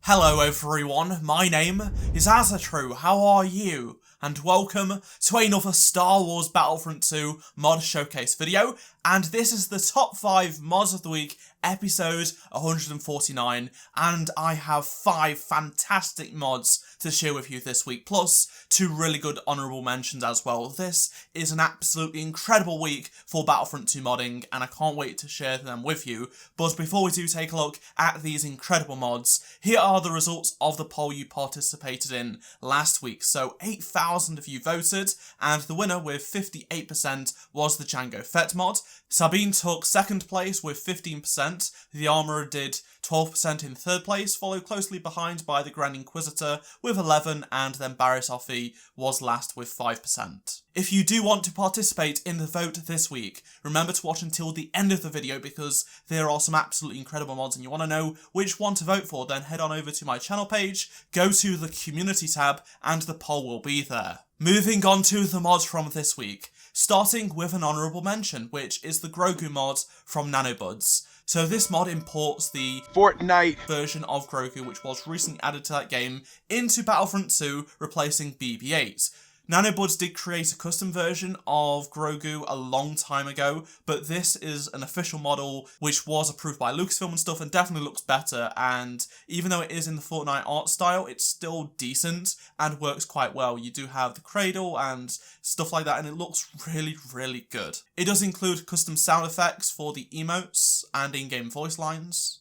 Hello everyone, my name is Azatru, how are you? And welcome to another Star Wars Battlefront 2 mod showcase video, and this is the top 5 mods of the week, episode 149, and I have 5 fantastic mods to share with you this week, plus 2 really good honourable mentions as well. This is an absolutely incredible week for Battlefront 2 modding, and I can't wait to share them with you. But before we do take a look at these incredible mods, here are the results of the poll you participated in last week. So 8,000 of you voted, and the winner with 58% was the Jango Fett mod. Sabine took second place with 15%, the Armourer did 12% in third place, followed closely behind by the Grand Inquisitor with 11%, and then Barris Offee was last with 5%. If you do want to participate in the vote this week, remember to watch until the end of the video because there are some absolutely incredible mods and you want to know which one to vote for, then head on over to my channel page, go to the community tab, and the poll will be there. Moving on to the mods from this week, starting with an honourable mention, which is the Grogu mod from Nanobuds. So this mod imports the Fortnite version of Grogu, which was recently added to that game, into Battlefront 2, replacing BB-8. Nanobuds did create a custom version of Grogu a long time ago, but this is an official model which was approved by Lucasfilm and stuff and definitely looks better, and even though it is in the Fortnite art style, it's still decent and works quite well. You do have the cradle and stuff like that, and it looks really, really good. It does include custom sound effects for the emotes and in-game voice lines.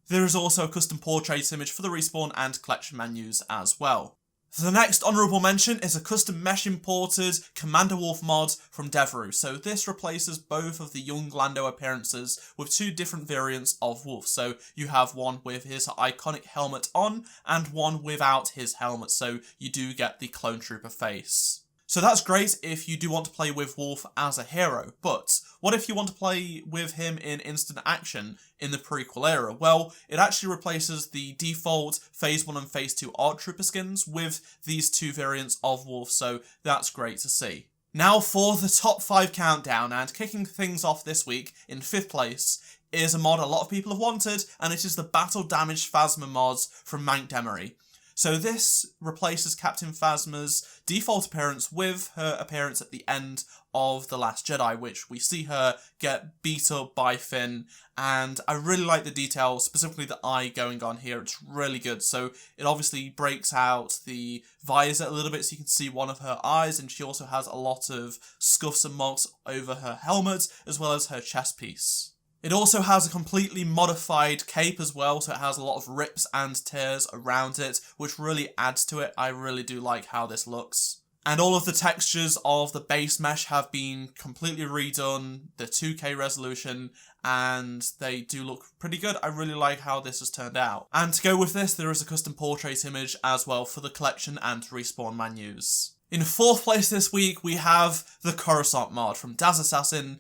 There is also a custom portrait image for the respawn and collection menus as well. The next honourable mention is a custom mesh imported Commander Wolf mod from Devereux. So this replaces both of the young Lando appearances with 2 different variants of Wolf. So you have one with his iconic helmet on and one without his helmet, so you do get the clone trooper face. So that's great if you do want to play with Wolf as a hero, but what if you want to play with him in instant action in the prequel era? Well, it actually replaces the default Phase 1 and Phase 2 ARC Trooper skins with these 2 variants of Wolf, so that's great to see. Now for the top 5 countdown, and kicking things off this week in 5th place is a mod a lot of people have wanted, and it is the Battle Damaged Phasma mods from Mank Demery. So this replaces Captain Phasma's default appearance with her appearance at the end of The Last Jedi, which we see her get beat up by Finn, and I really like the detail, specifically the eye going on here. It's really good. So it obviously breaks out the visor a little bit so you can see one of her eyes, and she also has a lot of scuffs and marks over her helmet as well as her chest piece. It also has a completely modified cape as well, so it has a lot of rips and tears around it, which really adds to it. I really do like how this looks. And all of the textures of the base mesh have been completely redone, the 2K resolution, and they do look pretty good. I really like how this has turned out. And to go with this, there is a custom portrait image as well for the collection and respawn menus. In 4th place this week, we have the Coruscant mod from Daz Assassin,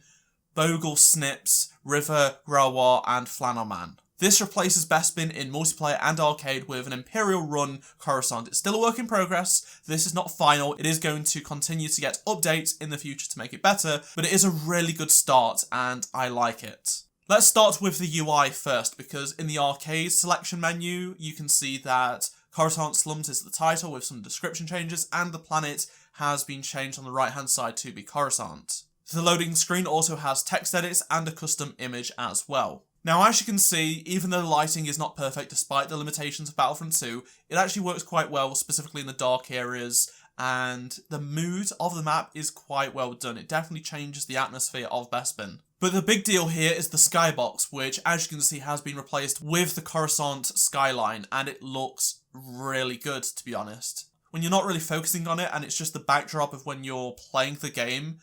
Bogle Snips, River, Grelwar, and Flannelman. This replaces Bespin in multiplayer and arcade with an Imperial run Coruscant. It's still a work in progress, this is not final, it is going to continue to get updates in the future to make it better, but it is a really good start and I like it. Let's start with the UI first, because in the arcade selection menu you can see that Coruscant Slums is the title with some description changes, and the planet has been changed on the right hand side to be Coruscant. The loading screen also has text edits and a custom image as well. Now, as you can see, even though the lighting is not perfect despite the limitations of Battlefront 2, it actually works quite well, specifically in the dark areas, and the mood of the map is quite well done. It definitely changes the atmosphere of Bespin. But the big deal here is the skybox, which, as you can see, has been replaced with the Coruscant skyline, and it looks really good, to be honest. When you're not really focusing on it, and it's just the backdrop of when you're playing the game,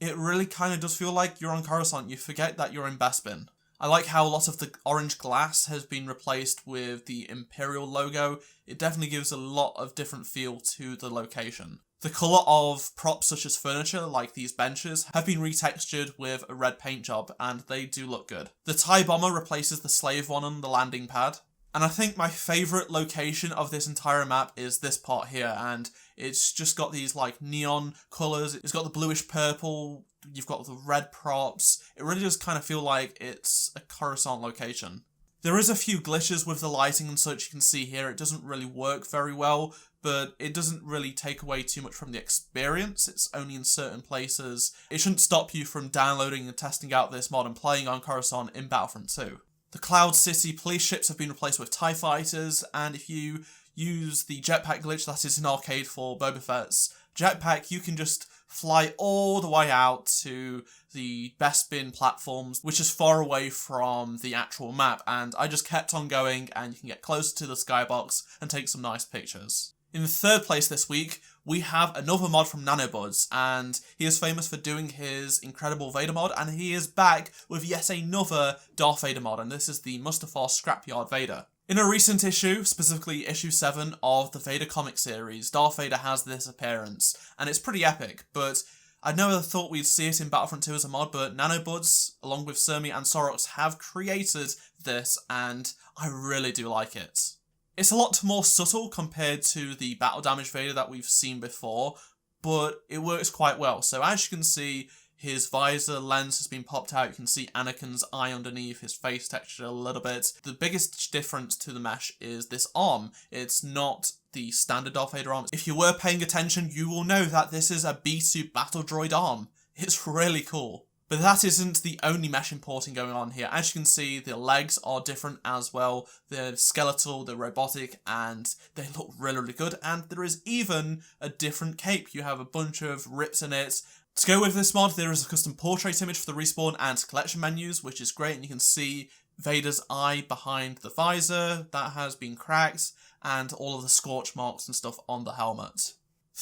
it really kind of does feel like you're on Coruscant. You forget that you're in Bespin. I like how a lot of the orange glass has been replaced with the Imperial logo. It definitely gives a lot of different feel to the location. The colour of props such as furniture, like these benches, have been retextured with a red paint job, and they do look good. The TIE Bomber replaces the Slave one on the landing pad. And I think my favourite location of this entire map is this part here, and it's just got these like neon colours, it's got the bluish purple, you've got the red props. It really does kind of feel like it's a Coruscant location. There is a few glitches with the lighting and such you can see here. It doesn't really work very well, but it doesn't really take away too much from the experience. It's only in certain places. It shouldn't stop you from downloading and testing out this mod and playing on Coruscant in Battlefront 2. The Cloud City police ships have been replaced with TIE fighters, and if you use the jetpack glitch that is in arcade for Boba Fett's jetpack, you can just fly all the way out to the Bespin platforms, which is far away from the actual map, and I just kept on going, and you can get closer to the skybox and take some nice pictures. In the third place this week, we have another mod from Nanobuds, and he is famous for doing his incredible Vader mod, and he is back with yet another Darth Vader mod, and this is the Mustafar Scrapyard Vader. In a recent issue, specifically issue 7 of the Vader comic series, Darth Vader has this appearance, and it's pretty epic, but I never thought we'd see it in Battlefront 2 as a mod, but Nanobuds, along with Surmi and Sorox, have created this, and I really do like it. It's a lot more subtle compared to the battle damage Vader that we've seen before, but it works quite well. So as you can see, his visor lens has been popped out. You can see Anakin's eye underneath, his face textured a little bit. The biggest difference to the mesh is this arm. It's not the standard Darth Vader arm. If you were paying attention, you will know that this is a B-suit battle droid arm. It's really cool. But that isn't the only mesh importing going on here. As you can see, the legs are different as well. They're skeletal, they're robotic, and they look really, really good. And there is even a different cape. You have a bunch of rips in it. To go with this mod, there is a custom portrait image for the respawn and collection menus, which is great, and you can see Vader's eye behind the visor that has been cracked, and all of the scorch marks and stuff on the helmet.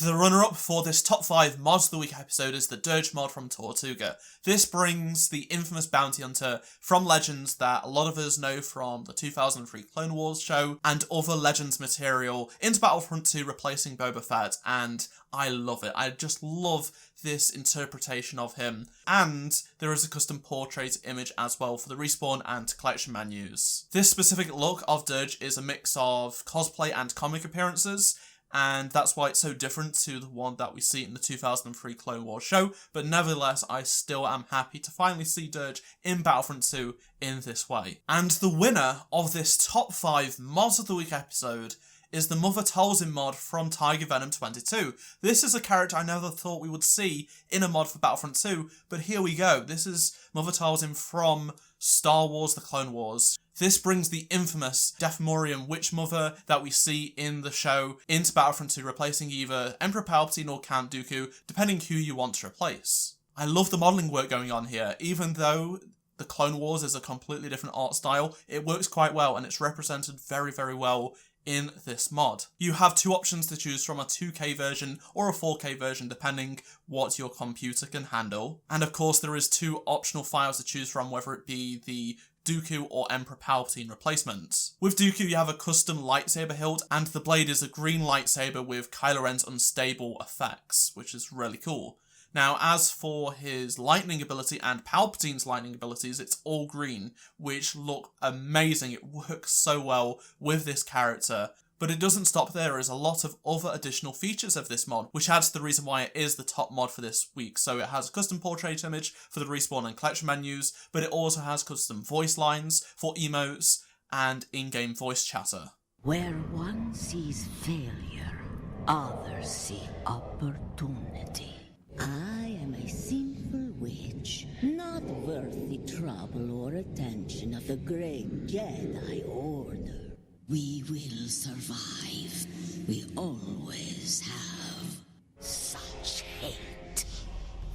The runner-up for this top 5 Mods of the Week episode is the Dirge mod from Tortuga. This brings the infamous bounty hunter from Legends that a lot of us know from the 2003 Clone Wars show and other Legends material into Battlefront 2, replacing Boba Fett, and I love it. I just love this interpretation of him. And there is a custom portrait image as well for the respawn and collection menus. This specific look of Dirge is a mix of cosplay and comic appearances, and that's why it's so different to the one that we see in the 2003 Clone Wars show, but nevertheless, I still am happy to finally see Dirge in Battlefront 2 in this way. And the winner of this top 5 Mods of the Week episode is the Mother Talzin mod from Tiger Venom 22. This is a character I never thought we would see in a mod for Battlefront 2, but here we go. This is Mother Talzin from Star Wars The Clone Wars. This brings the infamous Deathmorian Witch Mother that we see in the show into Battlefront 2, replacing either Emperor Palpatine or Count Dooku, depending who you want to replace. I love the modelling work going on here. Even though the Clone Wars is a completely different art style, it works quite well and it's represented very, very well in this mod. You have 2 options to choose from, a 2K version or a 4K version, depending what your computer can handle. And of course there is 2 optional files to choose from, whether it be the Dooku or Emperor Palpatine replacements. With Dooku you have a custom lightsaber hilt, and the blade is a green lightsaber with Kylo Ren's unstable effects, which is really cool. Now, as for his lightning ability and Palpatine's lightning abilities, it's all green, which look amazing. It works so well with this character. But it doesn't stop there. There is a lot of other additional features of this mod, which adds to the reason why it is the top mod for this week. So it has a custom portrait image for the respawn and collection menus, but it also has custom voice lines for emotes and in-game voice chatter. Where one sees failure, others see opportunity. I am a sinful witch, not worth the trouble or attention of the great Jedi Order. We will survive. We always have. Such hate.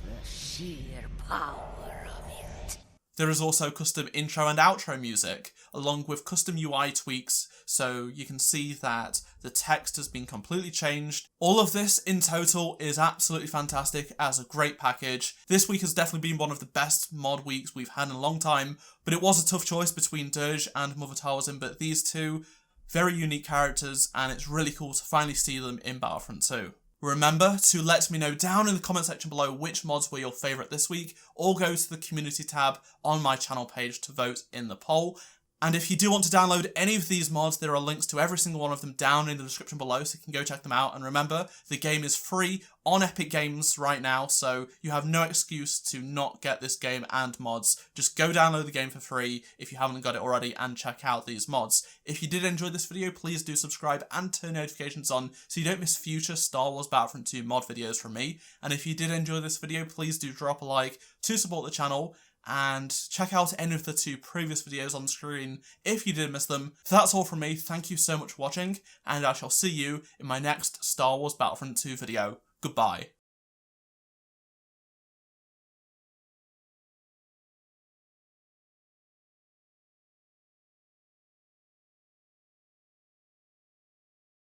The sheer power of it. There is also custom intro and outro music, along with custom UI tweaks, so you can see that the text has been completely changed. All of this in total is absolutely fantastic as a great package. This week has definitely been one of the best mod weeks we've had in a long time, but it was a tough choice between Dirge and Mother Talzin, but these two, very unique characters, and it's really cool to finally see them in Battlefront 2. Remember to let me know down in the comment section below which mods were your favourite this week, or go to the community tab on my channel page to vote in the poll. And if you do want to download any of these mods, there are links to every single one of them down in the description below, so you can go check them out. And remember, the game is free on Epic Games right now, so you have no excuse to not get this game and mods. Just go download the game for free if you haven't got it already and check out these mods. If you did enjoy this video, please do subscribe and turn notifications on so you don't miss future Star Wars Battlefront 2 mod videos from me. And if you did enjoy this video, please do drop a like to support the channel. And check out any of the 2 previous videos on the screen if you did miss them. So that's all from me. Thank you so much for watching, and I shall see you in my next Star Wars Battlefront 2 video. Goodbye.